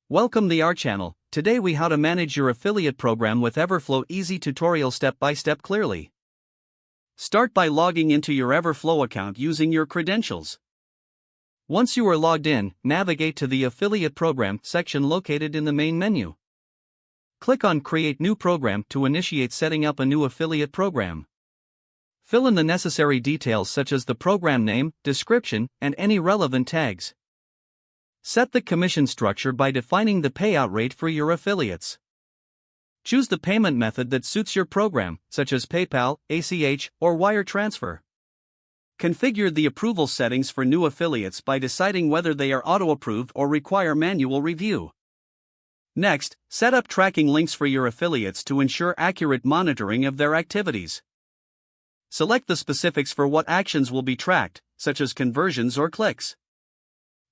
Welcome to our channel. Today we how to manage your affiliate program with Everflow. Easy tutorial step by step clearly. Start by logging into your Everflow account using your credentials. Once you are logged in, navigate to the affiliate program section located in the main menu. Click on Create New Program to initiate setting up a new affiliate program. Fill in the necessary details such as the program name, description, and any relevant tags. Set the commission structure by defining the payout rate for your affiliates. Choose the payment method that suits your program, such as PayPal, ACH, or wire transfer. Configure the approval settings for new affiliates by deciding whether they are auto-approved or require manual review. Next, set up tracking links for your affiliates to ensure accurate monitoring of their activities. Select the specifics for what actions will be tracked, such as conversions or clicks.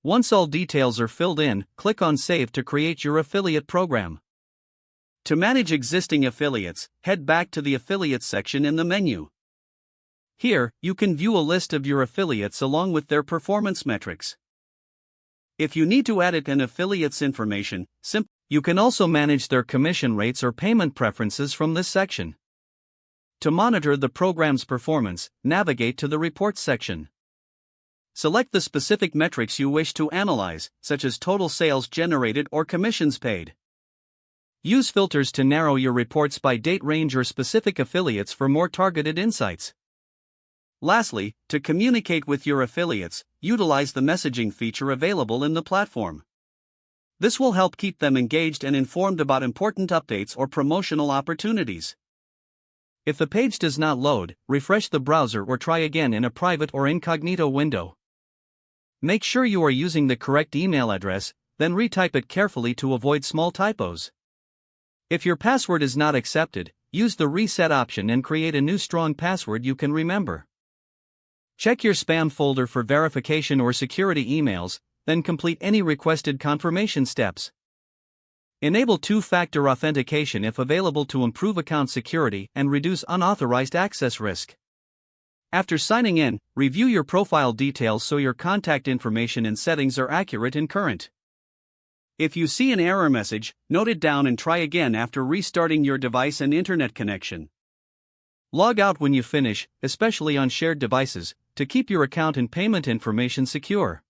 Once all details are filled in, click on Save to create your affiliate program. To manage existing affiliates, head back to the Affiliates section in the menu. Here, you can view a list of your affiliates along with their performance metrics. If you need to edit an affiliate's information, you can also manage their commission rates or payment preferences from this section. To monitor the program's performance, navigate to the Reports section. Select the specific metrics you wish to analyze, such as total sales generated or commissions paid. Use filters to narrow your reports by date range or specific affiliates for more targeted insights. Lastly, to communicate with your affiliates, utilize the messaging feature available in the platform. This will help keep them engaged and informed about important updates or promotional opportunities. If the page does not load, refresh the browser or try again in a private or incognito window. Make sure you are using the correct email address, then retype it carefully to avoid small typos. If your password is not accepted, use the reset option and create a new strong password you can remember. Check your spam folder for verification or security emails, then complete any requested confirmation steps. Enable two-factor authentication if available to improve account security and reduce unauthorized access risk. After signing in, review your profile details so your contact information and settings are accurate and current. If you see an error message, note it down and try again after restarting your device and internet connection. Log out when you finish, especially on shared devices, to keep your account and payment information secure.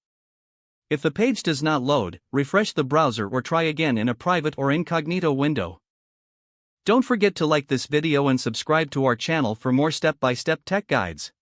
If the page does not load, refresh the browser or try again in a private or incognito window. Don't forget to like this video and subscribe to our channel for more step-by-step tech guides.